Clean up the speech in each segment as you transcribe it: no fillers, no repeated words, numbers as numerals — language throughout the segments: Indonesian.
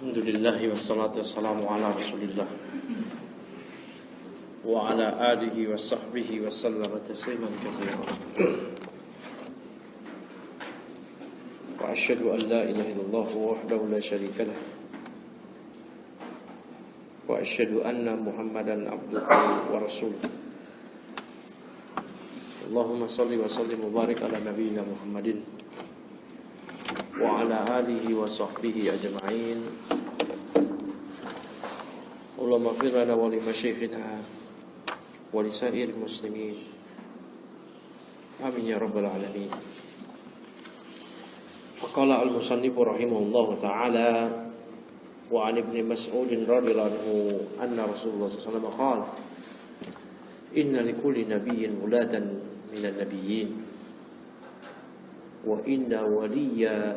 Alhamdulillah wassalatu wassalamu ala Rasulillah wa ala alihi wa sahbihi wa sallama tasliman katsiran. Wa asyhadu an la ilaha illallah wahdahu la syarika lah. Wa asyhadu anna Muhammadan abduhu wa rasuluh. Allahumma shalli wa sallim wa barik ala nabiyyina Muhammadin wa ala alihi wa sahbihi ajma'in. Allahumma ighfir lana wa li masyayikhina wa li sa'iril muslimin. Amin ya rabbal alamin. Faqala al-musannif rahimahullahu ta'ala wa 'an ibn Mas'ud radhiyallahu anhu anna Rasulullah sallallahu alaihi wasallam qala inna likulli nabiyyin wulatan minan nabiyyin wa inna waliyaya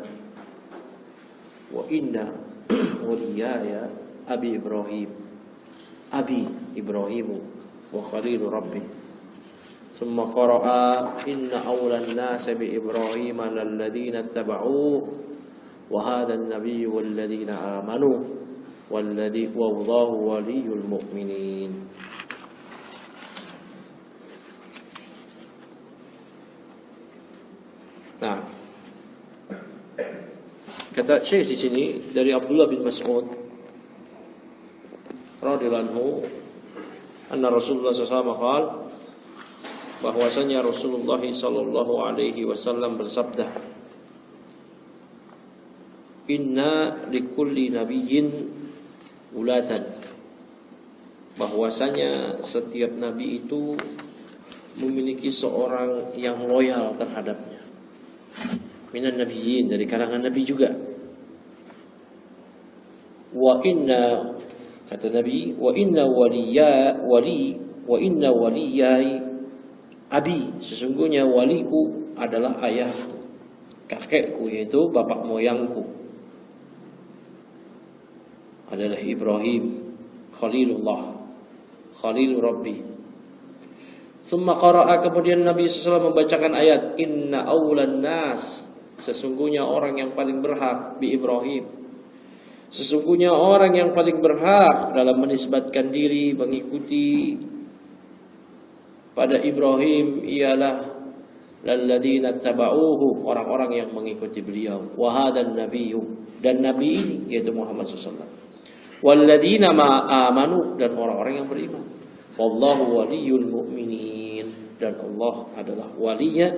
abi Ibrahim wa khalilu rabbi. Thumma qara'a inna awla an-nas bi Ibrahim alladhina ittaba'uhu wa hadha an-nabiyyu walladhina amanu wallahu waliyyul mu'minin. Nah, kata Syekh di sini dari Abdullah bin Mas'ud radhiyallahu anhu, anna Rasulullah SAW qala, bahwasanya Rasulullah sallallahu alaihi wasallam bersabda, inna likulli nabiyyin ulatan, bahwasanya setiap nabi itu memiliki seorang yang loyal terhadapnya. Minan nabiyyin, dari kalangan nabi juga. Wa inna, kata Nabi, wa inna waliyai abi, sesungguhnya waliku adalah ayahku, kakekku, yaitu bapak moyangku adalah Ibrahim Khalilullah, Khalilur Rabbi. Summa qara'a, kemudian Nabi SAW membacakan ayat inna awlan nas, sesungguhnya orang yang paling berhak bi Ibrahim, sesungguhnya orang yang paling berhak dalam menisbatkan diri mengikuti pada Ibrahim ialah lalladzina tabauhu, orang-orang yang mengikuti beliau, wa hadan nabiyyu, dan nabi ini yaitu Muhammad SAW, walladzina amanu, dan orang-orang yang beriman, wallahu waliyul mu'minin, dan Allah adalah walinya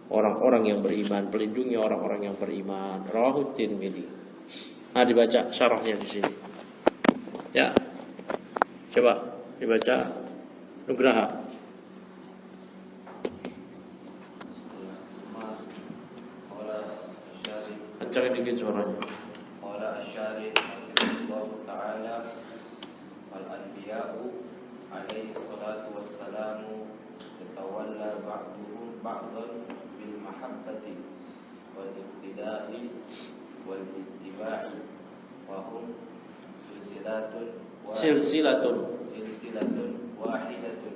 orang-orang yang beriman, pelindungnya orang-orang yang beriman. Rawahu Tirmidzi. Nah, dibaca syarahnya di sini. Ya. Coba dibaca Nugraha. Kencangin dikit suaranya. Qala asy-syarih rahimahullahu ta'ala al-anbiya'u alaihi salatu wassalamu yatawalla ba'duhum ba'dan bil mahabbati wal iqtida'i wal ittiba'i wa hum silsilatun wahidatun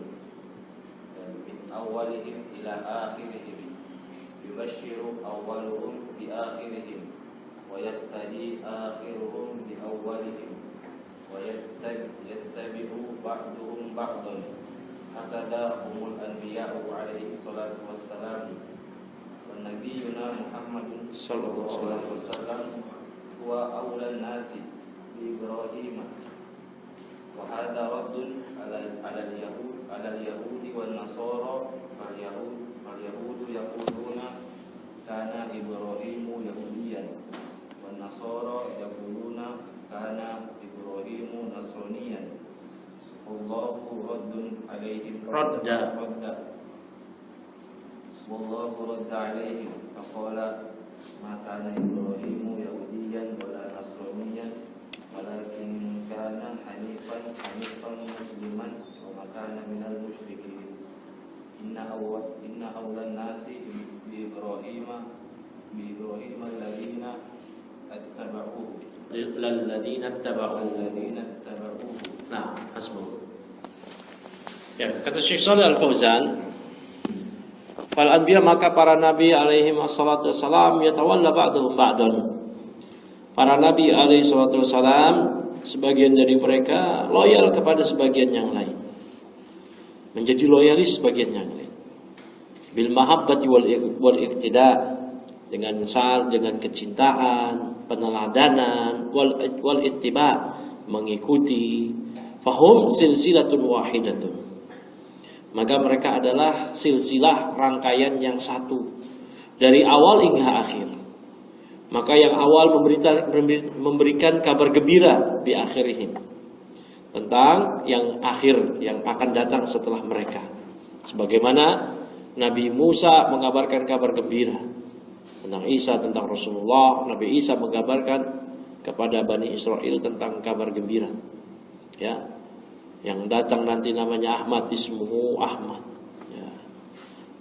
min awwalihim ila akhirihim yubashshiru awwaluhum bi akhirihim wa yattadi akhiruhum bi awwalihim wa yattabi'u ba'duhum ba'dan. Hakadha humul anbiya'u alaihi salatu wassalam. Wa nabiyyuna Muhammadun sallallahu alaihi wasallam huwa awlan nasi bi Ibrahim. Wa hadha raddun ala al-yahudi wan nasara. Fal yahudu yaquluna kana Ibrahimu yahudiyan wan nasara yaquluna kana Ibrahimu nasraniyan. Wallahu raddun alaihim radda. Wallahu radda alaihim faqala ma kana Ibrahimu yahudiyan wala nasraniyan walakin kana hanifan musliman wa ma kana minal musyrikin. Inna awlan nasi bi Ibrahim alladhina ittaba'uhu. Nah, hasbuh. Ya, kata Syekh Shalih Al-Fauzan, fal anbiya, maka para nabi alaihi wassalatu wassalam yatawalla ba'duhum ba'dan, Para nabi alaihi salatu wasalam, sebagian dari mereka loyal kepada sebagian yang lain. Menjadi loyalis sebagian yang lain. Bil mahabbati wal iqtida, dengan kecintaan, peneladanan, wal ittiba, mengikuti. Fahum silsilatun wahidatun. Maka mereka adalah silsilah, rangkaian yang satu dari awal hingga akhir. Maka yang awal memberikan kabar gembira di akhirihim tentang yang akhir yang akan datang setelah mereka. Sebagaimana Nabi Musa mengabarkan kabar gembira tentang Isa, tentang Rasulullah, Nabi Isa mengabarkan kepada Bani Israel tentang kabar gembira. Ya, yang datang nanti namanya Ahmad, ismuhu Ahmad. Ya.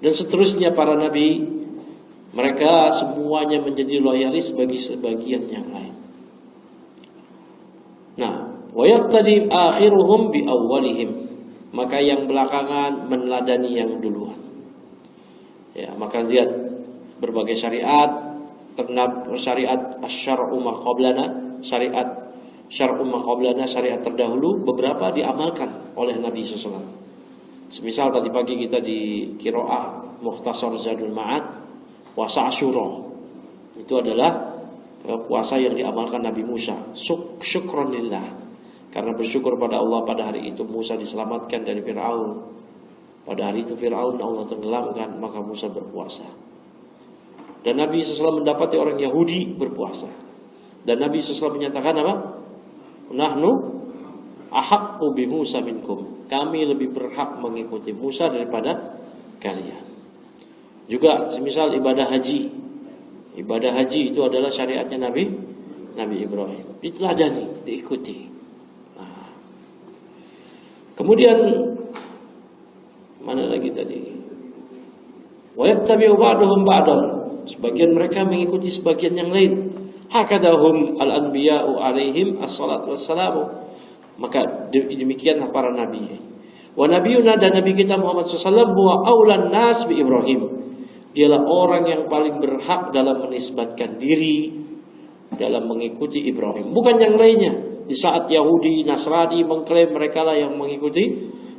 Dan seterusnya para nabi, mereka semuanya menjadi loyalis bagi sebagian yang lain. Nah, wa yaqtadi akhiruhum bi awwalihim, maka yang belakangan meneladani yang duluan. Ya, maka lihat berbagai syariat, syariat asy-syar'u ma qablana, syariat syar'u ma qablana, syariat terdahulu beberapa diamalkan oleh Nabi sallallahu alaihi wasallam. Semisal tadi pagi kita di qiraah Mukhtasar Zadul Ma'ad, puasa Asyura. Itu adalah puasa yang diamalkan Nabi Musa. Syukronillah, karena bersyukur pada Allah pada hari itu Musa diselamatkan dari Fir'aun. Pada hari itu Fir'aun Allah tenggelamkan, maka Musa berpuasa. Dan Nabi SAW mendapati orang Yahudi berpuasa. Dan Nabi SAW menyatakan apa? Nahnu ahaqqu bi Musa minkum. Kami lebih berhak mengikuti Musa daripada kalian. Juga semisal ibadah haji. Ibadah haji itu adalah syariatnya Nabi Ibrahim. Diteladani, diikuti. Nah. Kemudian mana lagi tadi? Wa yattabi'u ba'duhum ba'dan. Sebagian mereka mengikuti sebagian yang lain. Hakadahum al-anbiya'u alaihim as-salatu wassalamu. Maka demikianlah para nabi. Wa nabiyuna, dan nabi kita Muhammad SAW, huwa aulan nas bi Ibrahim. Dialah orang yang paling berhak dalam menisbatkan diri, dalam mengikuti Ibrahim, bukan yang lainnya. Di saat Yahudi, Nasrani mengklaim mereka lah yang mengikuti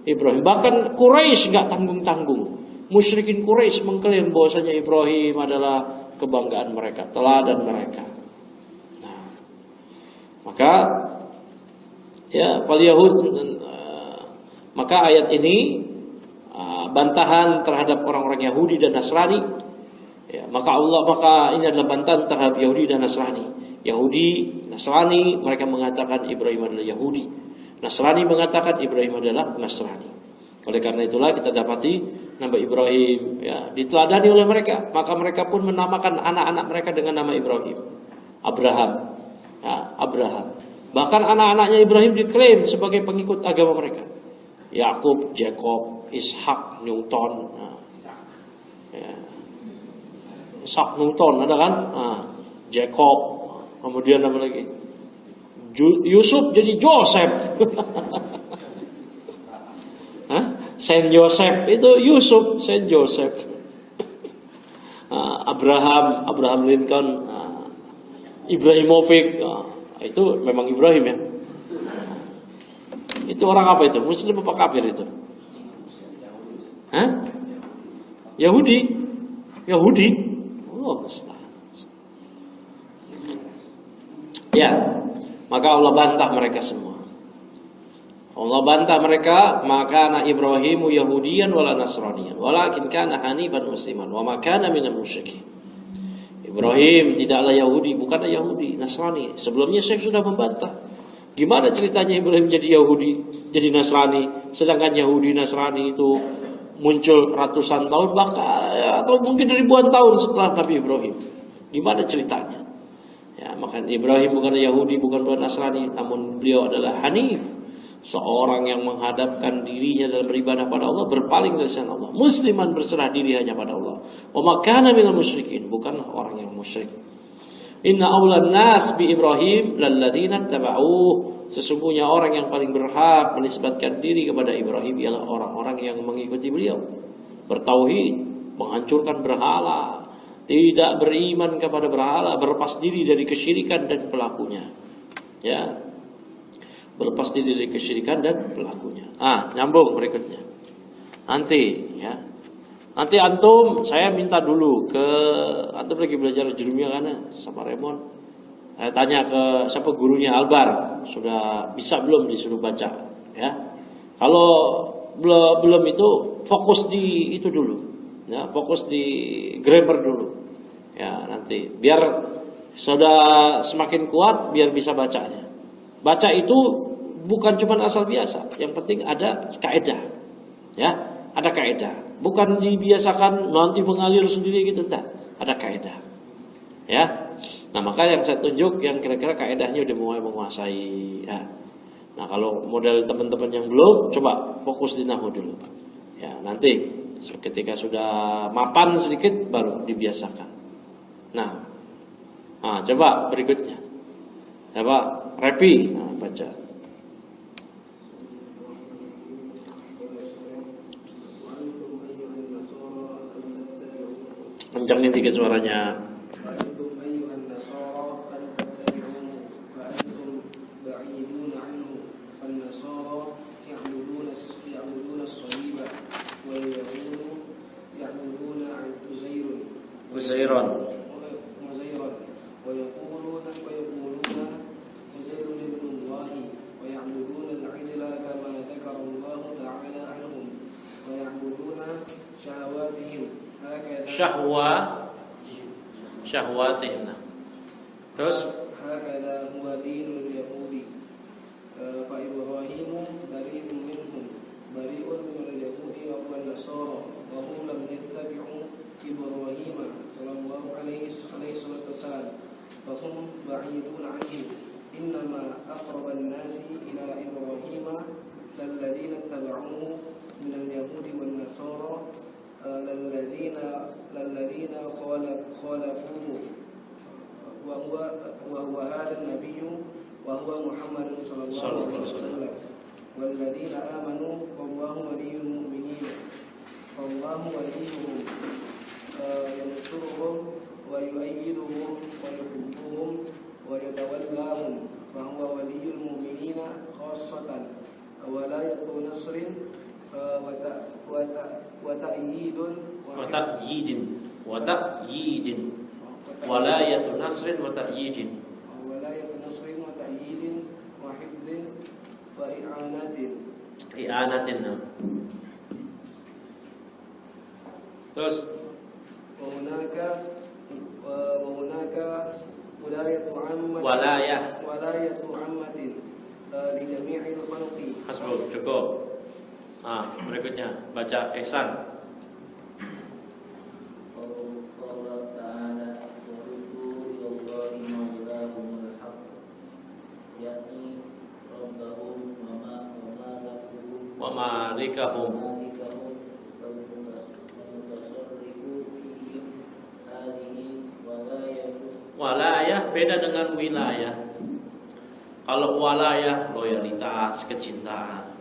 Ibrahim. Bahkan Quraisy gak tanggung-tanggung. Musyrikin Quraisy mengklaim bahwasanya Ibrahim adalah kebanggaan mereka, teladan mereka. Nah, maka ya maka ayat ini bantahan terhadap orang-orang Yahudi dan Nasrani. Ya, maka ini adalah bantahan terhadap Yahudi dan Nasrani. Yahudi, Nasrani, mereka mengatakan Ibrahim adalah Yahudi. Nasrani mengatakan Ibrahim adalah Nasrani. Oleh karena itulah kita dapati nama Ibrahim ya diteladani oleh mereka. Maka mereka pun menamakan anak-anak mereka dengan nama Ibrahim. Abraham. Ya, Abraham. Bahkan anak-anaknya Ibrahim diklaim sebagai pengikut agama mereka. Yakub, Jacob, Ishak, Newton. Nah, ya. Ishak, Newton ada kan? Nah, Jacob. Kemudian apa lagi? Yusuf jadi Joseph. Saint Joseph itu Yusuf, Saint Joseph. Abraham Lincoln, Ibrahimovic, itu memang Ibrahim ya. Itu orang apa itu? Muslim apa kafir itu? Yahudi. Allah musta'an. Ya, maka Allah bantah mereka semua. Allah bantah mereka, maka anak Ibrahimu Yahudiyan wala Nasraniyan, walakin kana hanifan musliman, wa ma kana minal musyrikin. Ibrahim tidaklah Yahudi, bukanlah Yahudi, Nasrani. Sebelumnya saya sudah membantah. Gimana ceritanya Ibrahim jadi Yahudi, jadi Nasrani, sedangkan Yahudi Nasrani itu muncul ratusan tahun bahkan atau mungkin ribuan tahun setelah Nabi Ibrahim. Gimana ceritanya? Ya, maka Ibrahim bukanlah Yahudi, bukan Nasrani, namun beliau adalah Hanif. Seorang yang menghadapkan dirinya dalam beribadah pada Allah, berpaling dari selain Allah. Musliman, berserah diri hanya pada Allah. Wa ma kana minal musyrikin, bukanlah orang yang musyrik. Inna awlan nas bi Ibrahim lalladzina tabauh. Sesungguhnya orang yang paling berhak menisbatkan diri kepada Ibrahim ialah orang-orang yang mengikuti beliau. Bertauhid, menghancurkan berhala, tidak beriman kepada berhala, berlepas diri dari kesyirikan dan pelakunya. Ya. Berlepas diri dari kesyirikan dan pelakunya. Nyambung berikutnya. Nanti antum, saya minta dulu ke antum lagi belajar jurumiyah kan sama Raymond. Saya tanya ke siapa gurunya Albar, sudah bisa belum disuruh baca, ya. Kalau belum itu fokus di itu dulu, ya, fokus di grammar dulu, ya, nanti biar sudah semakin kuat biar bisa bacanya. Baca itu bukan cuma asal biasa, yang penting ada kaidah, ya, ada kaidah. Bukan dibiasakan nanti mengalir sendiri gitu, tak, ada kaidah, ya. Nah, maka yang saya tunjuk yang kira-kira kaidahnya udah mulai menguasai, ya. Nah, kalau model teman-teman yang belum, coba fokus di nahwu dulu. Ya, nanti ketika sudah mapan sedikit baru dibiasakan. Nah, coba berikutnya. Coba Repi, baca. Kencangin dikit suaranya. Uzairan ويقولون عزير ابن الله ويعبدون العجل كما ذكر الله تعالى عنهم ويعبدون شهواتهم syahwatihim. Terus هكذا هو دين اليهود فإبراهيم بريء منهم بريء من اليهود والنصارى وهم لم يتبعوا إبراهيم صلى الله عليه الصلاة والسلام فهم بعيدون عنه إنما أقرب الناس إلى إبراهيم الذين اتبعوه من اليهود والنصارى الذين خالفوه وهو هذا النبي وهو محمد صلى الله عليه وسلم والذين آمنوا والله ولي المؤمنين فالله وليهم ينصرهم ويؤيدهم ويحبهم ويتولاهم فهو ولي المؤمنين خاصة ولاية نصر وتأييد ولاية نصر وتأييد وحفظ وإعانة. Terus وهناك ولاية عامة لجميع الخلق. Hasbuk, cukup. Berikutnya baca Ihsan. Wa malikahum. Walayah beda dengan wilayah. Kalau walayah loyalitas, kecintaan.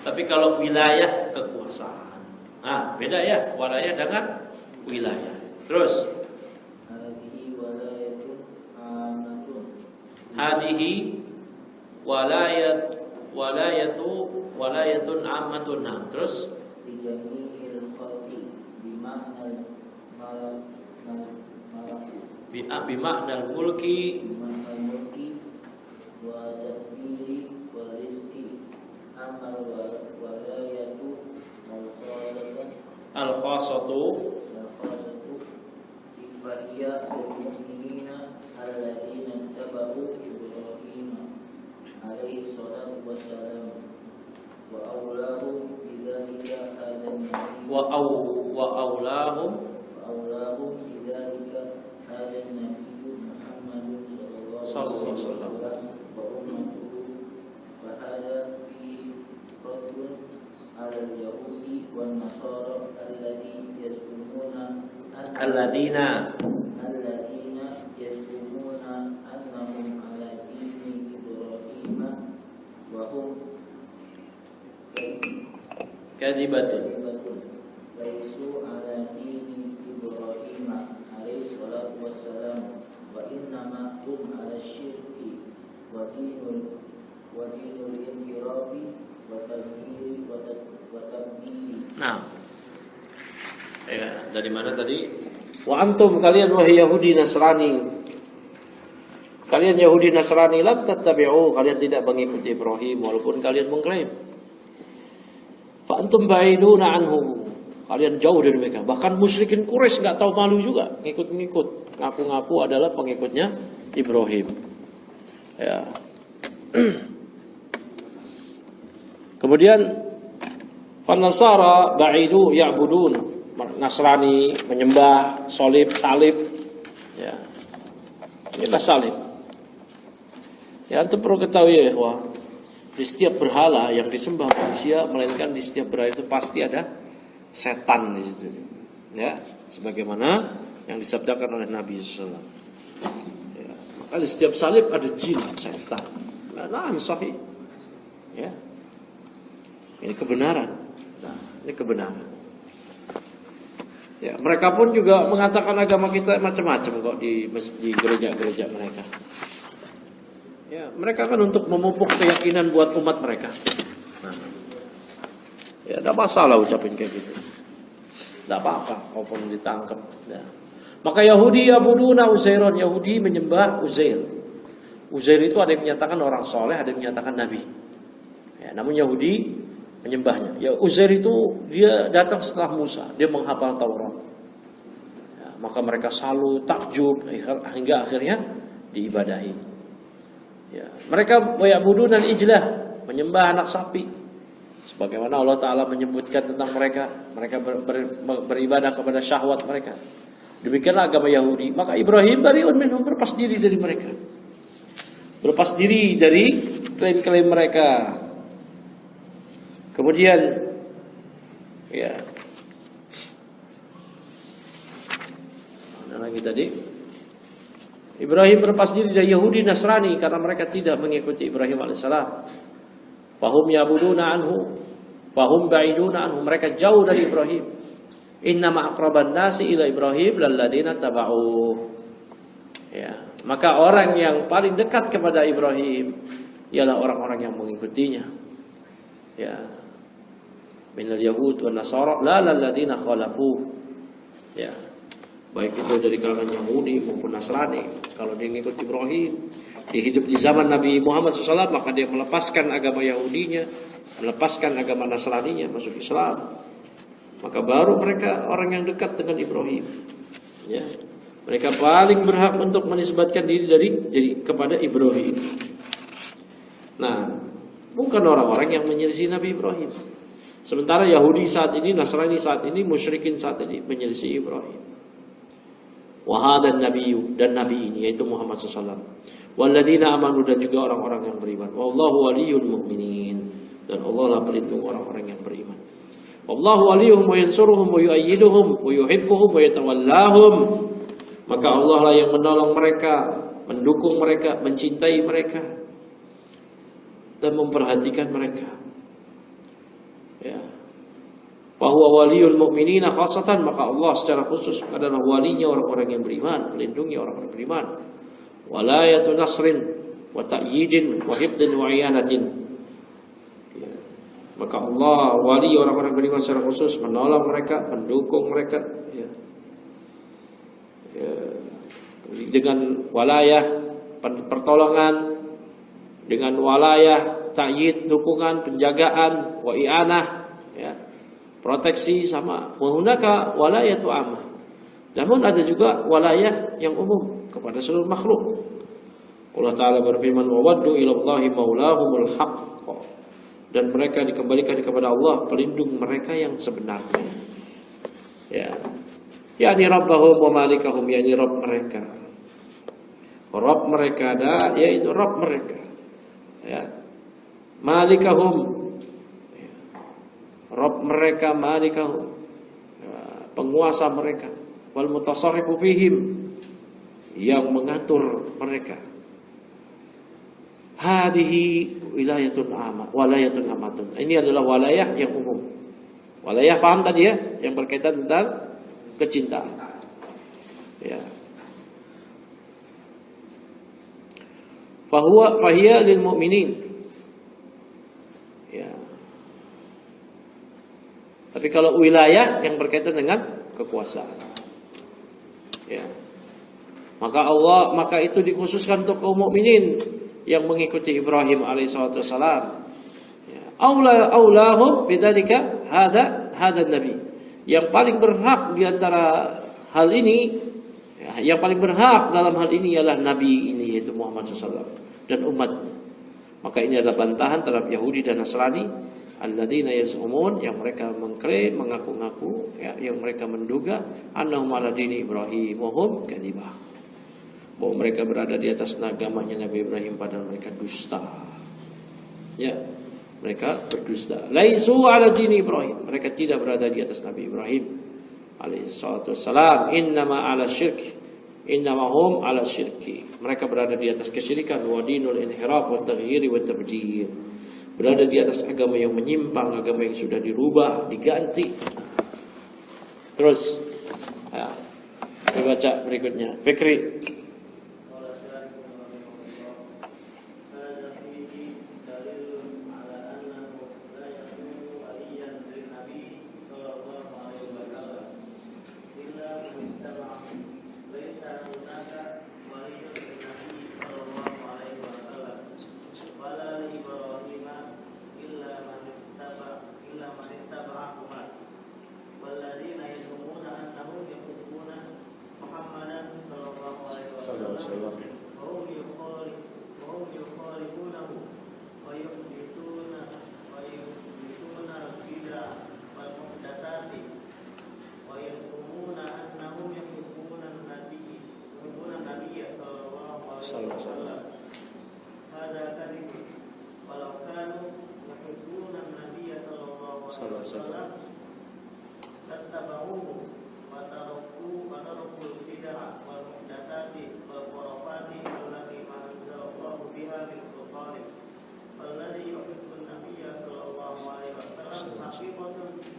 Tapi kalau wilayah kekuasaan. Beda ya walayah dengan wilayah. Terus hadihi walayatun ammatun. Terus bima'nal mulki wa tadbiri wa rizqi amal walayatu al-khasatu fahiyya al-mu'minina alladhina tabau Ibrahim alaihi salatu wassalam wa awlahum bidzalika hadan wa awlahum bidzalika hadan Nabi Muhammad sallallahu alaihi wasallam wa ummatuhu wa hada fi radun ala al-yahudi wan nasara alladhina yasumuna annahum ala dini Ibrahim wa hum kadibatun laisu ala dini Ibrahim alaihi wadinul infirafi wa tadbiri wa tabdili. Nah, ya, dari mana tadi? Wa antum, kalian wahai Yahudi Nasrani, kalian Yahudi Nasrani, lam tattabi'u, kalian tidak mengikuti Ibrahim walaupun kalian mengklaim. Fa antum ba'iduna anhum, kalian jauh dari mereka. Bahkan musyrikin Quraisy enggak tahu malu juga ngikut-ngikut, ngaku-ngaku adalah pengikutnya Ibrahim. Ya. Kemudian Fanasara ba'idu ya'budun, Nasrani menyembah salib, ya, menyembah salib. Ya, antum perlu ketahui ya, bahwa di setiap berhala yang disembah manusia, melainkan di setiap berhala itu pasti ada setan di situ. Ya, sebagaimana yang disabdakan oleh Nabi sallallahu alaihi wasallam. Ya, maka di setiap salib ada jin, setan. Nah, sahih. Ya. Ini kebenaran. Nah, ini kebenaran. Ya, mereka pun juga mengatakan agama kita macam-macam kok di gereja-gereja mereka. Ya, mereka kan untuk memupuk keyakinan buat umat mereka. Nah, ya, tidak masalah ucapin kayak gitu. Tidak apa-apa, walaupun ditangkap. Ya. Maka Yahudi ya'buduna Uzairon, Yahudi menyembah Uzair. Uzair itu ada yang menyatakan orang soleh, ada yang menyatakan nabi. Ya, namun Yahudi menyembahnya. Ya, Uzair itu dia datang setelah Musa, dia menghafal Taurat. Ya, maka mereka selalu takjub hingga akhirnya diibadahi. Ya, mereka ya'budun al-ijlah, menyembah anak sapi. Sebagaimana Allah Ta'ala menyebutkan tentang mereka, mereka beribadah kepada syahwat mereka. Demikianlah agama Yahudi. Maka Ibrahim bari'un minhum, berlepas diri dari mereka. Berlepas diri dari klaim-klaim mereka. Kemudian, ya, mana lagi tadi? Ibrahim berlepas diri dari Yahudi Nasrani karena mereka tidak mengikuti Ibrahim alaihissalam. Fahum ya'buduna anhu, fahum ba'iduna anhu, mereka jauh dari Ibrahim. Inna ma'aqraban nasi ila Ibrahim lalladzina taba'u. Ya, maka orang yang paling dekat kepada Ibrahim ialah orang-orang yang mengikutinya. Ya. Minal yahud wan nasara la lalladzina khalafu. Ya. Baik itu dari kalangan Yahudi maupun Nasrani. Kalau dia mengikuti Ibrahim, dia hidup di zaman Nabi Muhammad SAW, maka dia melepaskan agama Yahudinya, melepaskan agama Nasraninya, masuk Islam. Maka baru mereka orang yang dekat dengan Ibrahim. Ya. Mereka paling berhak untuk menisbatkan diri kepada Ibrahim. Nah, bukan orang-orang yang menyelisih Nabi Ibrahim. Sementara Yahudi saat ini, Nasrani saat ini, musyrikin saat ini menyelisih Ibrahim. Wahadan Nabiyu, dan Nabi ini yaitu Muhammad SAW. Walladzina amanu, dan juga orang-orang yang beriman. Wallahu waliyul mu'minin, dan Allah lah pelindung orang-orang yang beriman. Wallahu waliyuhum wa yansuruhum wa yu'ayyiduhum wa yuhibbuhum wa yatawallahum. Maka Allah lah yang menolong mereka, mendukung mereka, mencintai mereka, dan memperhatikan mereka. Ya. Bahwa waliul mu'minina khasatan, maka Allah secara khusus adalah walinya orang-orang yang beriman, melindungi orang-orang beriman. Walayatu nasrin wa ta'yidin wa hibdin wa iyanatin. Ya. Maka Allah wali orang-orang beriman secara khusus, menolong mereka, mendukung mereka. Ya. Ya. Dengan walayah pertolongan, dengan walayah ta'yid, dukungan, penjagaan, wa i'anah, ya, proteksi, sama wahunaka walayatu amah. Namun ada juga walayah yang umum kepada seluruh makhluk. Allah Ta'ala berfirman, wa waddu ilallahi maulahumul haqq, dan mereka dikembalikan kepada Allah, pelindung mereka yang sebenarnya. Ya, yakni rabbahum wa malikahum, yakni rabb mereka. Rabb mereka ada, yaitu rabb mereka. Ya. Malikahum, Rabb mereka, malikahum, penguasa mereka, wal mutasarrifu fihim, yang mengatur mereka. Hadihi wilayatun amah, walayatun amatun. Ini adalah walayah yang umum. Walayah paham tadi ya, yang berkaitan tentang kecintaan. Ya. fahiya lil mu'minin. Ya. Tapi kalau wilayah yang berkaitan dengan kekuasaan, ya, maka itu dikhususkan untuk kaum mukminin yang mengikuti Ibrahim alaihissalam. Ya. Aulahum bidzalika hada nabi. Yang paling berhak di antara hal ini, ya, yang paling berhak dalam hal ini ialah Nabi ini, yaitu Muhammad SAW dan umatnya. Maka ini adalah bantahan terhadap Yahudi dan Nasrani, alladzina yaz'umun, yang mereka mengklaim, mengaku-ngaku, ya, yang mereka menduga annahum ala dini Ibrahim wa hum kadzibah, bahwa mereka berada di atas agamanya Nabi Ibrahim, padahal mereka dusta. Ya, mereka berdusta. Laisu ala dini Ibrahim, mereka tidak berada di atas Nabi Ibrahim alaihi salatu wassalam. Innama ala syirk, innama hum ala syirki, mereka berada di atas kesyirikan, wa dinul inhiraf wa taghyir wa tabdil, berada di atas agama yang menyimpang, agama yang sudah dirubah, diganti. Terus ya, dibaca berikutnya. Fikri.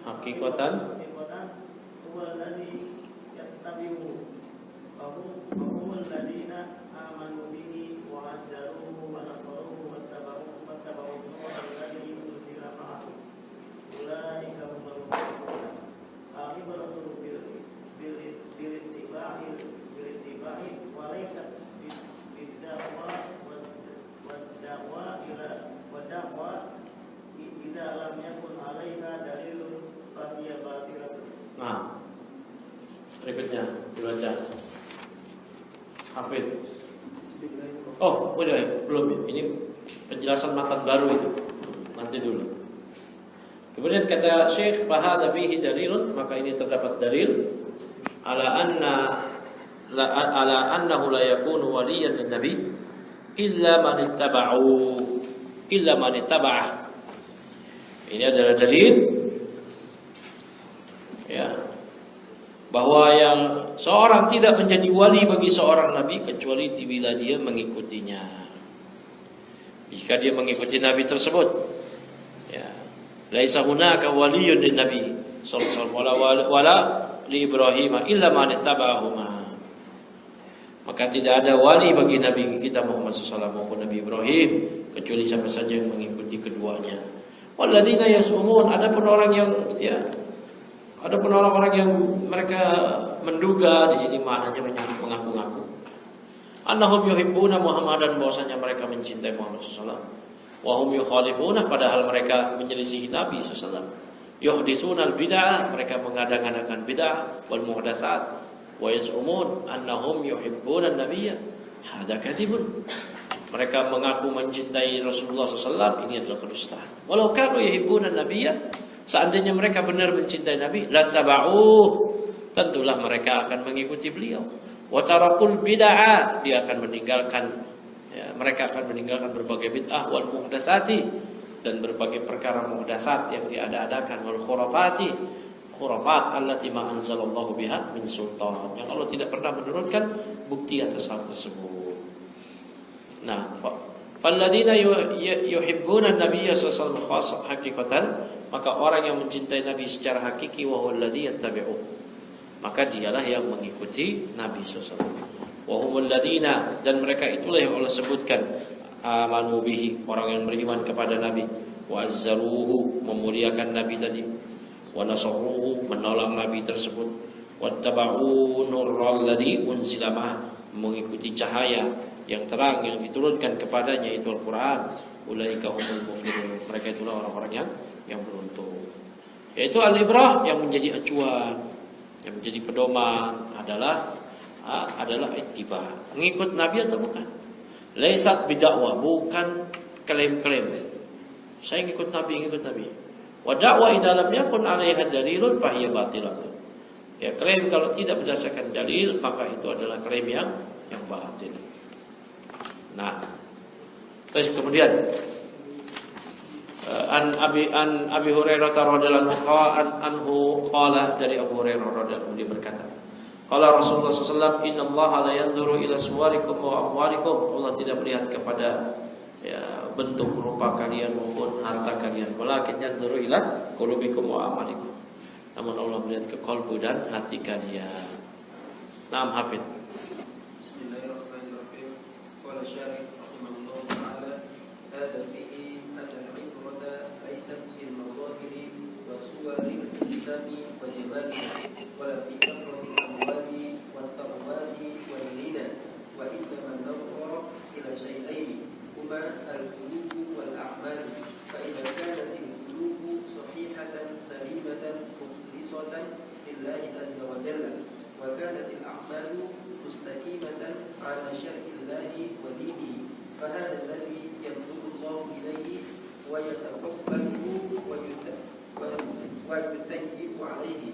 Hakikatan berikutnya dibaca. Hafid. Oh, udah belum. Ini penjelasan matan baru itu. Nanti dulu. Kemudian kata Syekh, fahadha fihi dalilun, maka ini terdapat dalil ala annahu la yakunu waliyan lin nabi illa man ittaba'ah. Ini adalah dalil, ya, bahwa yang seorang tidak menjadi wali bagi seorang nabi kecuali bila dia mengikutinya. Jika dia mengikuti nabi tersebut, ya, laisa hunaka waliyyun lin nabi sallallahu alaihi wasallam wala li Ibrahim illa man ittaba'ahuma. Maka tidak ada wali bagi nabi kita Muhammad sallallahu alaihi wasallam maupun Nabi Ibrahim kecuali siapa saja yang mengikuti keduanya. Walladzina yasumun, adapun orang yang, ya, adapun orang-orang yang mereka menduga, di sini maknanya mengaku-ngaku, annahum yuhibbuna Muhammadan, bahwasanya mereka mencintai Muhammad sallallahu alaihi wasallam, wa hum yukhalifuna, padahal mereka menyelisihi Nabi sallallahu alaihi wasallam, yuhditsunal bid'ah, mereka mengadakan bid'ah, wal muhdatsat, wa yaz'umun annahum yuhibbuna an-nabiyya, hada kadhibun. Mereka mengaku mencintai Rasulullah SAW, ini adalah kedustaan. Walau kanu yuhibbuna an-nabiyya, seandainya mereka benar mencintai Nabi, lattaba'uh, tentulah mereka akan mengikuti beliau. Wa tarakul bid'ah, dia akan meninggalkan, ya, mereka akan meninggalkan berbagai bid'ah, wal muhdatsati, dan berbagai perkara muhdasat yang diada-adakan, wal khurafati, khurafat allati ma anzalallahu biha min sultan, yang Allah tidak pernah menurunkan bukti atas hal tersebut. Nah, falladzina yuhibbuna an-nabiyya sallallahu alaihi wasallam hakikatan, maka orang yang mencintai Nabi secara hakiki, wa huwa alladzi yattabi'u, maka dialah yang mengikuti Nabi sallallahu alaihi wasallam. Wa humul ladzina, dan mereka itulah yang Allah sebutkan, amanu bihi, orang yang beriman kepada Nabi, wa azzaruhu, memuliakan Nabi tadi, wa nasaruhu, menolong Nabi tersebut, wattaba'u nurral ladzi unzila ma'ah, mengikuti cahaya yang terang yang diturunkan kepadanya, itu Al-Qur'an. Ulaika humul muflihun, mereka itulah orang-orang yang beruntung. Yaitu al-ibrah, yang menjadi acuan, yang menjadi pedoman adalah ittiba, mengikut Nabi atau bukan. Laisat bidakwah, bukan klaim-klaim. Saya ngikut Nabi. Wa da'wa idza lam yakun 'alaiha dalilun fa hiya batilatun. Ya, klaim kalau tidak berdasarkan dalil, maka itu adalah klaim yang batil. Nah, terus kemudian an Abi Hurairah radhiyallahu anhu qala, dari Abu Hurairah radhiyallahu anhu, dia berkata, qala Rasulullah sallallahu alaihi wasallam, innallaha la yanzuru ila suwarikum wa amwalikum, Allah tidak melihat kepada bentuk rupa kalian maupun harta kalian, walakin yanzuru ila qulubikum wa amalikum, namun Allah melihat ke kalbu dan hati kalian. Naam, hafid. Bismillahirrahmanirrahim. Qala syarih rahimahullah ta'ala, hadza fihi anna al-ibrata laysat bil madahiri wa suwaril insani wa jamalihi wala fi kathrati al-amwali wat tarwati wal ghina, wa innama an-nadhru ila shay'ain huma al-qulub wal a'mal, fa idza kanat al-qulub sahihatan salimatan mukhlisatan lillahi azza wa jalla, wa kanat al-a'malu mustaqimatan ala syar'illahi wa dinihi, fa hadha alladhi yanzuru Allahu ilayhi wa yataqabbaluhu wa yutayyibu alayhi.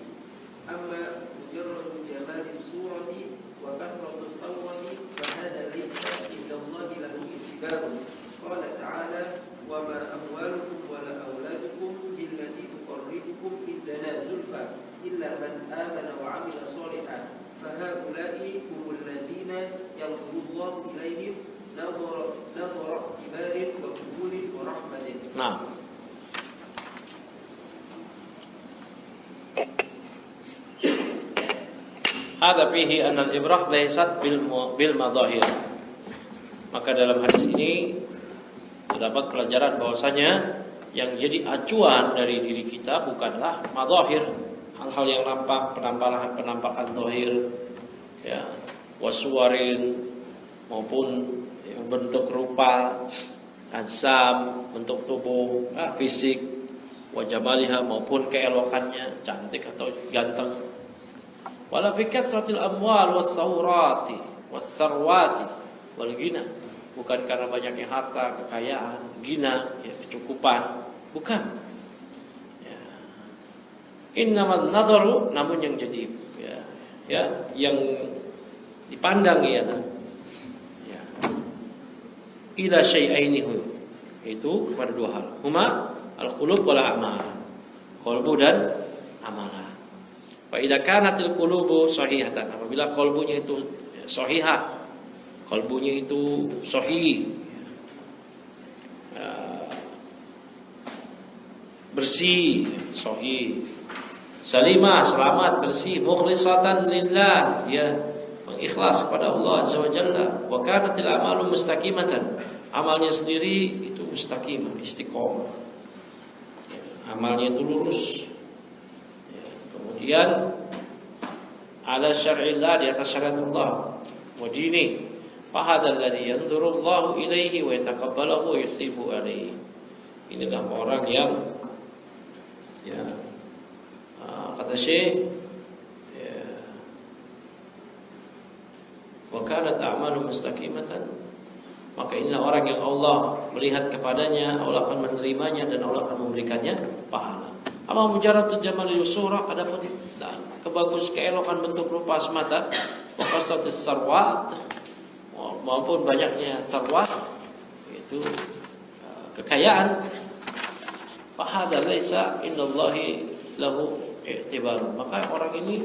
Amma mujarradu jamali surati wa kathratu thawri, fa hadha laysa inda Allahi lahu i'tibarun. Qala ta'ala, wa ma amwalukum wa la auladukum billati tuqarribukum indana zulfa illa man amana wa 'amila shalihan, fa haula'i humul ladzina yanzuru Allahu ilaihim nadhara i'tibarin wa qubulin wa rahmatin. Nah, hadza fihi anna al-ibrah laysat bil madahir. Maka dalam hadis ini terdapat pelajaran bahwasanya yang jadi acuan dari diri kita bukanlah madahir, hal-hal yang nampak, penampakan zahir, ya, wasuwarin maupun bentuk rupa, ajsam, bentuk tubuh, fisik, wajamaliha maupun keelokannya, cantik atau ganteng. Wala fi kasratil amwal was-sawrati was-sarwati wal ghina, bukan karena banyaknya harta, kekayaan, ghina, ya, kecukupan, bukan. Ya. Innaman nadharu, namun yang jadi yang dipandang ialah ila syai'aini, itu kepada dua hal, huma al-qulub wal a'mal, qalbu dan amalan. Fa idza kanatil qulubu sahihatan, apabila qalbunya itu sahihah, qalbunya itu sahih, bersih, sahih, salimah, selamat, bersih, mukhlisatan lillah, dia mengikhlas kepada Allah azza wa jalla, wa kanatil a'malu mustaqimatan, amalnya sendiri itu mustaqimah, istiqomah, amalnya itu lurus. Kemudian ala syar'illah, di atas syariat Allah, wa dini, fa hadzal ladzi yanzuru Allahu ilaihi wa yataqabbaluhu wa yusibu alaihi. Inilah orang yang kata Syekh, wa kanat a'malu mustaqimatan, maka inilah orang yang Allah melihat kepadanya, Allah akan menerimanya dan Allah akan memberikannya pahala. Amma mujarrad jamalil surah, adapun keelokan bentuk rupa semata, wa qasatis sarwat, maupun banyaknya sarwat, itu kekayaan, fa hadza laisa indallahi lahu i'tibar, maka orang ini,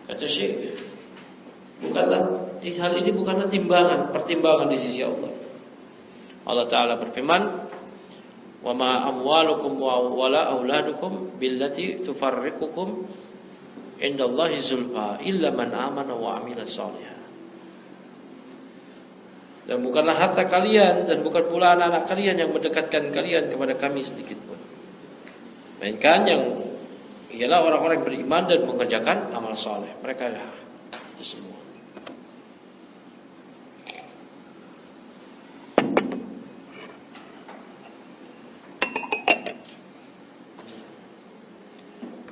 kata Syekh, hal ini bukanlah pertimbangan di sisi Allah. Allah Ta'ala berfirman, wa ma amwalukum wa la auladukum billati tufarriqukum indallahi zulfa illa man amana wa amila shalihan. Dan bukanlah harta kalian dan bukan pula anak-anak kalian yang mendekatkan kalian kepada kami sedikit pun. Melainkan yang ialah orang-orang yang beriman dan mengerjakan amal saleh. Mereka itu semua.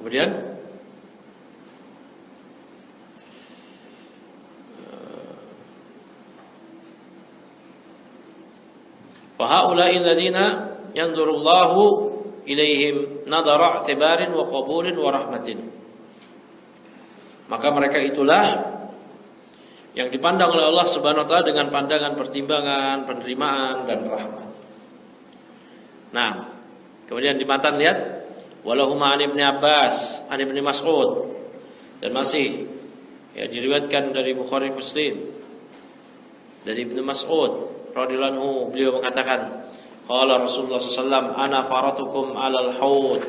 Kemudian wa haula'i alladziina yanzurullahu ilaihim nadara i'tibarin wa qabulin wa rahmatin. Maka mereka itulah yang dipandang oleh Allah Subhanahu wa taala dengan pandangan pertimbangan, penerimaan dan rahmat. Nah, kemudian di matan lihat walahuma an Ibnu Abbas, an Ibnu Mas'ud, dan masih ya diriwayatkan dari Bukhari Muslim dari Ibnu Mas'ud radhiyallahu anhu, beliau mengatakan qala Rasulullah sallallahu alaihi wasallam ana faratukum 'alal haud.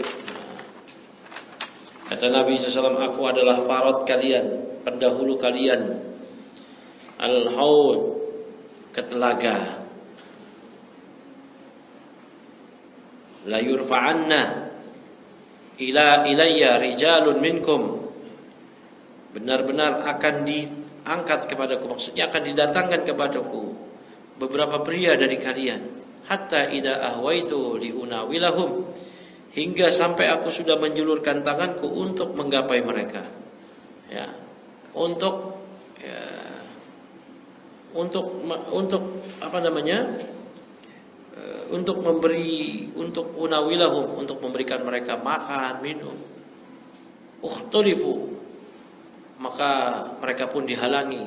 Kata Nabi sallallahu alaihi wasallam, aku adalah farat kalian, pendahulu kalian, al haud, ke telaga. La yurfa'anna ilayya rijalun minkum, benar-benar akan diangkat kepadaku, maksudnya akan didatangkan kepadaku beberapa pria dari kalian, hatta idza ahwaitu liunawilahum, hingga sampai aku sudah menjulurkan tanganku untuk menggapai mereka, ya, untuk apa namanya, untuk memberi, untuk unawilahum, untuk memberikan mereka makan, minum. Ukhtulifu, maka mereka pun dihalangi.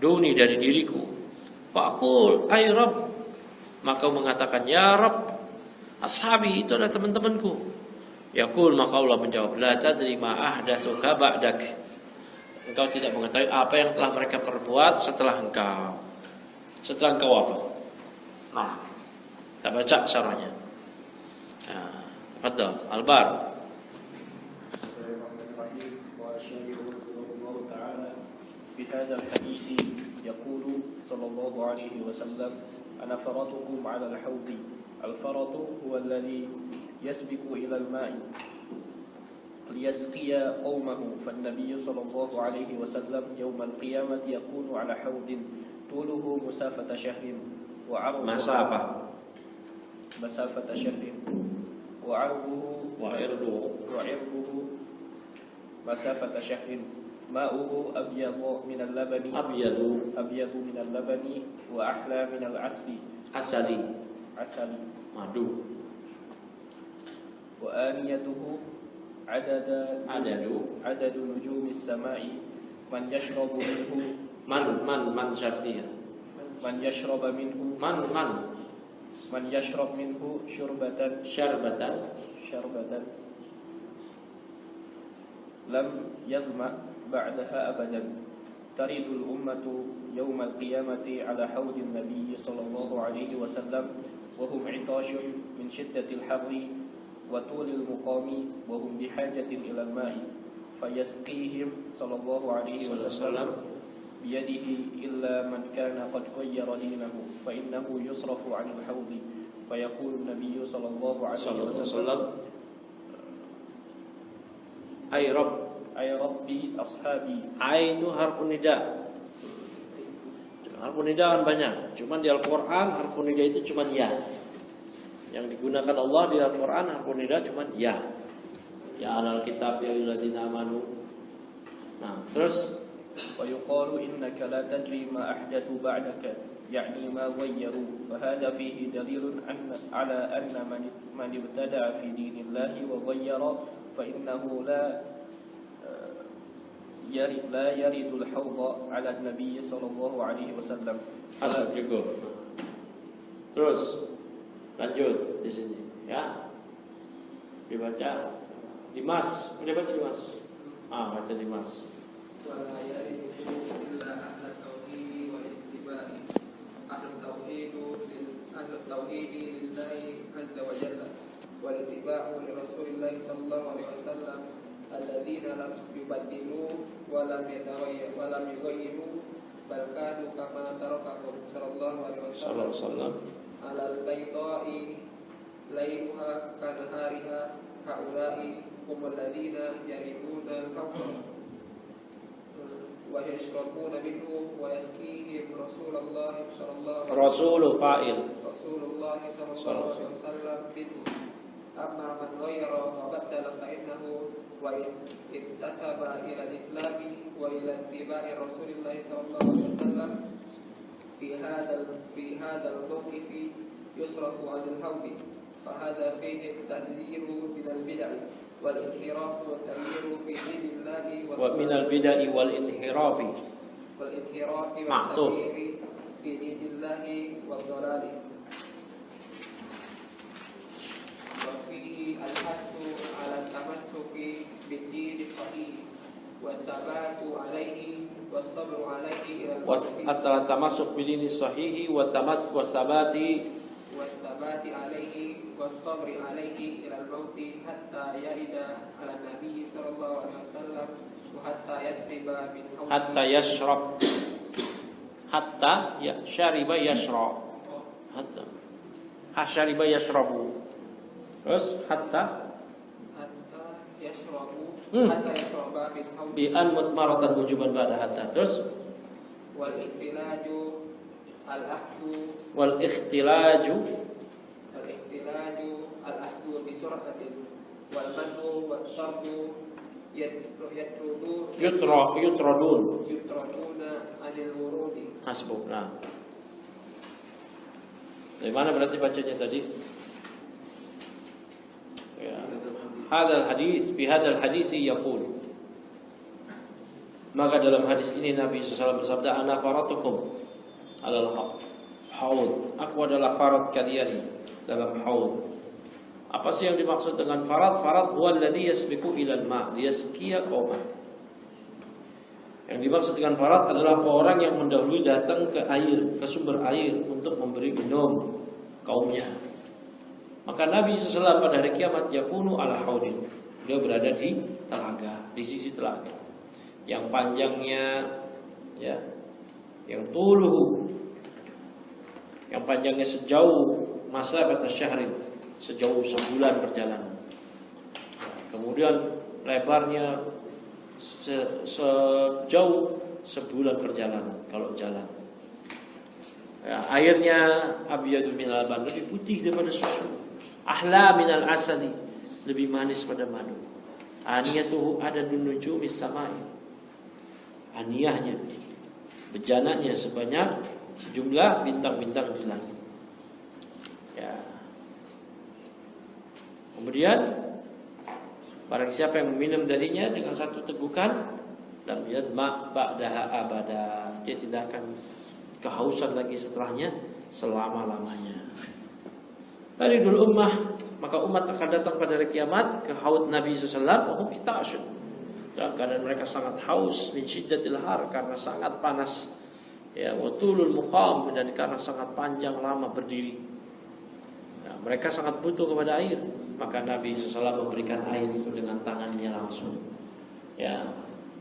Duni, dari diriku. Faqul ay Rabb, maka mengatakan ya Rabb, ashabi, itu adalah teman-temanku. Yaqul, maka Allah menjawab, la tadri ma ahdatsuka ba'dak, engkau tidak mengetahui apa yang telah mereka perbuat setelah engkau wafat. Nah, kita baca syarahnya. Tafadhal Al-Bar. في هذا الحديث يقول صلى الله عليه وسلم أنا فرطكم على الحوض. الفرط هو الذي يسبق إلى الماء ليسقي قومه، فالنبي صلى الله عليه وسلم يوم القيامة يكون على حوض طوله مسافة شهر وعرضه مسافة شهر وعرضه مسافة شهر، ماؤه أبيض من اللبن وأحلى من العسل عسل madu, وآنيته عدد نجوم السماء من يشرب منه من يشرب منه شربة لم يظمأ بعدها أبدا. ترد الأمة يوم القيامة على حوض النبي صلى الله عليه وسلم وهم عطاش من شدة الحر وطول المقام وهم بحاجة إلى الماء، فيسقيهم صلى الله عليه وسلم بيده إلا من كان قد غير دينه فإنه يصرف عن الحوض، فيقول النبي صلى الله عليه وسلم أي ربي أصحابي. Itu harfun nida. Harfun nida kan banyak, cuman di Al-Quran harfun nida itu cuman ya. Yang digunakan Allah di Al-Quran harfun nida cuman ya. Ya alal kitab ya alladzina amanu. Nah, terus ويقال إنك لا تدري ما أحدثوا بعدك، يعني ما غيروا، فهذا فيه دليل على أن من ابتدع في دين الله وغير فإنه لا يرد الحوض على النبي صلى الله عليه وسلم. cukup. Terus lanjut di sini, ya. Dibaca Dimas, baca Dimas. Baca Dimas. ولا يرث إلا أهل التوحيد والاتباع. أهل التوحيد لله عز وجل والاتباع لرسول الله صلى الله عليه وسلم الذين لم يبدلوا ولم يغيروا بل كانوا كما تركهم صلى sallallahu alaihi wasallam, alal bayda'i layluha kanahariha haula'i humul ladzina yariduna al-haqqa wa yashrabuna minhu wa yaskihim Rasulullah sallallahu alaihi Rasulullah wasallam minhu. Amma man ghayyara wa baddala fa innahu wa intasaba ila al-islam wa ila ittiba'i Rasulillah sallallahu alaihi wasallam fi hadha al-mawqif yusrafu 'an al-hawd fa hadha fihi at-tahdhir min al-bid'ah wal inhiraf wa at-taghyir fi dinillah wa min al-bid'ah wal inhiraf wa ma'tuf at-taghyir fi dinillah wa ad-dalal. وفيه الحث على التمسك بالدين الصحيح والثبات عليه والصبر عليه إلى الموت التمسك بالدين الصحيح والثبات عليه والصبر عليه إلى الموت حتى يرد على النبي صلى الله عليه وسلم وحتى يترب من حوله حتى يشرب حتى شرب يشرب حتى شرب يشرب terus hatta yashrabu min hawli bi an mutmaratan wujuban ba'da hatta. Terus wal ihtilaju al ahdu bi sur'atin wal manu wat tardu yutraduna anil wurudi. Hasbuk. Nah, dari mana berarti bacanya tadi? Hadal hadis yaqul. Maka dalam hadis ini Nabi SAW bersabda, ana faratukum alal haud. Aku adalah farat kalian dalam haud. Apa sih yang dimaksud dengan farat? Farat huwa alladhi yasbiqu ilal ma' liyaskiya qaumah. Yang dimaksud dengan farat adalah orang yang mendahului datang ke air, ke sumber air untuk memberi minum kaumnya. Maka Nabi SAW pada hari kiamat yakunu ala haudin. Beliau berada di telaga, di sisi telaga yang panjangnya ya, yang tuluhu, yang panjangnya sejauh masa kata syahrin, sejauh sebulan perjalanan. Kemudian lebarnya sejauh sebulan perjalanan kalau jalan. Ya, airnya abyadu minal laban, lebih putih daripada susu. Ahla minal asali, lebih manis pada madu. Aniyatuhu adadun nujumis samai. Aniyahnya, bejananya sebanyak sejumlah bintang-bintang di langit. Ya. Kemudian barang siapa yang meminum darinya dengan satu tegukan, lam yadma ba'daha abada, dia tidak akan kehausan lagi setelahnya selama-lamanya. Taridul ummah, maka umat akan datang pada hari kiamat ke haud Nabi SAW. Wahum ita'asyun, dalam keadaan mereka sangat haus, min syiddatil har, karena sangat panas, ya, wa tulul muqam, dan karena sangat panjang lama berdiri. Ya, mereka sangat butuh kepada air, maka Nabi SAW memberikan air itu dengan tangannya langsung. Ya,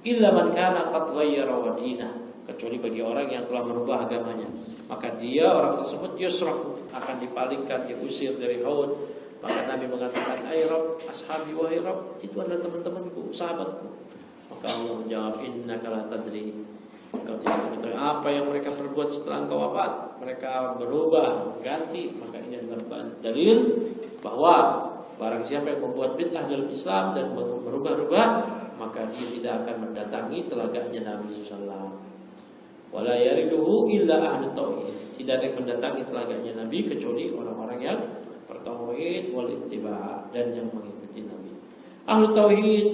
illa man kana qad ghayyara wa dinah, kecuali bagi orang yang telah merubah agamanya, maka dia, orang tersebut yusrafu, akan dipalingkan, diusir dari haud. Maka Nabi mengatakan, ay Rabb, ashabi wa Rabb, itu adalah teman-temanku, sahabatku. Maka Allah menjawab, innaka la tadri, engkau tidak mengetahui apa yang mereka perbuat setelah engkau wafat. Mereka berubah, mengganti. Maka ini adalah dalil bahwa barang siapa yang membuat bid'ah dalam Islam dan merubah-rubah, maka dia tidak akan mendatangi telaganya Nabi SAW. Wala yariduhu illa ahli tauhid, tidak ada yang mendatangi telaganya Nabi kecuali orang-orang yang bertauhid wal ittiba, dan yang mengikuti Nabi. Ahli tauhid,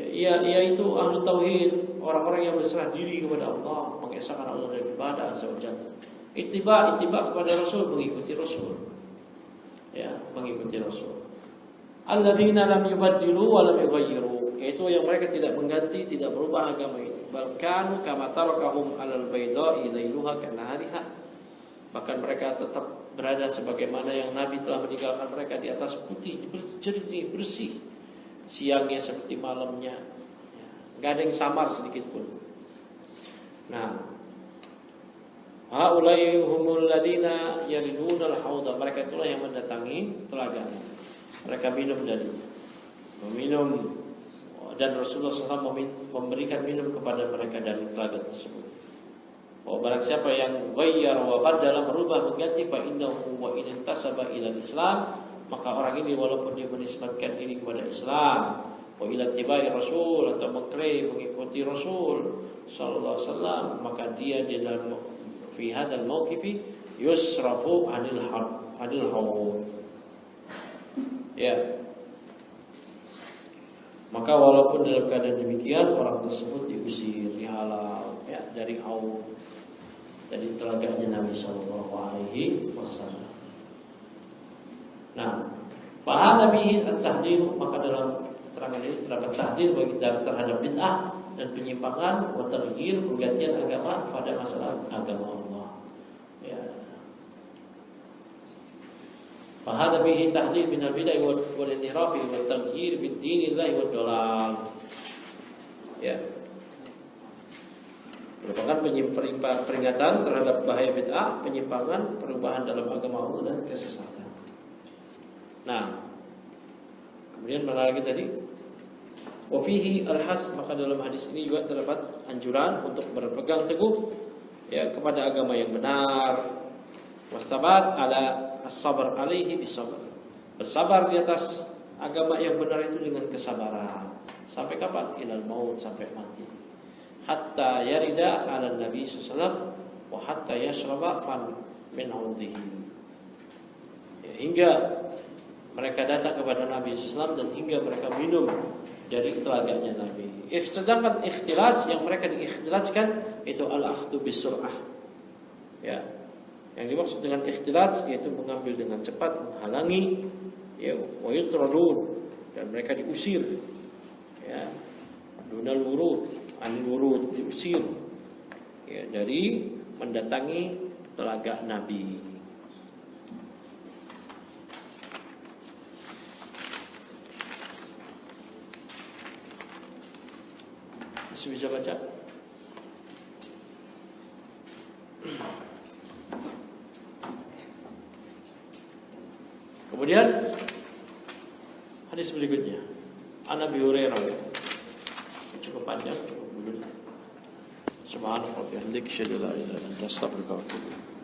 yaitu ahli tauhid, orang-orang yang berserah diri kepada Allah, mengesahkan Allah dari ibadah azza wajalla. Ittiba kepada Rasul, mengikuti Rasul. Ya, mengikuti Rasul. Alladzina lam yubaddilu wa lam yughayyiru, yaitu yang mereka tidak mengganti, tidak berubah agama ini. Balkanu kama tarakahum alal bayda'i lailuha kanahariha, bahkan mereka tetap berada sebagaimana yang Nabi telah meninggalkan mereka di atas putih, jernih, bersih, siangnya seperti malamnya, ya, nggak ada yang samar sedikit pun. Nah, Haulai humul ladina yaridunal hauda. Mereka itulah yang mendatangi telaga. Mereka minum dan meminum, dan Rasulullah SAW memberikan minum kepada mereka dari telaga tersebut. Barang siapa yang ghayyar wa badala, merubah mengganti, fa innahu wa in intasaba ila Islam, maka orang ini walaupun dia menisbatkan diri kepada Islam, wa ila tibai Rasul, atau mengklaim mengikuti Rasul sallallahu alaihi wasallam, maka dia di dalam fi hadzal mauqifi yusrafu anil haud. Ya. Maka walaupun dalam keadaan demikian, orang tersebut diusir, dihalau ya dari haud, dari telaganya Nabi sallallahu alaihi wasallam. Nah, fa'ala bihi at-tahdhir, maka dalam keterangan ini terdapat tahdhir bagi terhadap bid'ah dan penyimpangan, wa taghyir, penggantian agama pada masalah agama Allah. Ya. Fa'ala bihi tahdhir min al-bid'ah wal inhiraf wa taghyir bid dinillahi wad dalal. Ya. Merupakan peringatan terhadap bahaya bid'ah, penyimpangan, perubahan dalam agama Allah dan kesesatan. Nah, kemudian mana lagi tadi? Wa fihi al-has, maka dalam hadis ini juga terdapat anjuran untuk berpegang teguh ya kepada agama yang benar. Wasabat ala as-sabr alaihi bisabr. Bersabar di atas agama yang benar itu dengan kesabaran. Sampai kapan? Ilal maut, sampai mati. Hatta yarida ala Nabi sallallahu alaihi wasallam wa hatta yashraba min audhihi. Ya, hingga mereka datang kepada Nabi SAW dan hingga mereka minum dari telaganya Nabi. Sedangkan ikhtilaj, yang mereka diikhtilajkan itu al-akhdhu bisur'ah. Ya. Yang dimaksud dengan ikhtilaj yaitu mengambil dengan cepat, menghalangi, ya, wa yutradun, dan mereka diusir. Ya. Dunal wurud, anil wurud, diusir. Ya, dari mendatangi telaga Nabi. Masih bisa baca? Kemudian hadis berikutnya, An Abi Hurairah, ya. Cukup panjang, cukup dulu. Subhanallah wa bihamdihi, asyhadu an la ilaha illa anta, astaghfiruka wa atubu ilaik.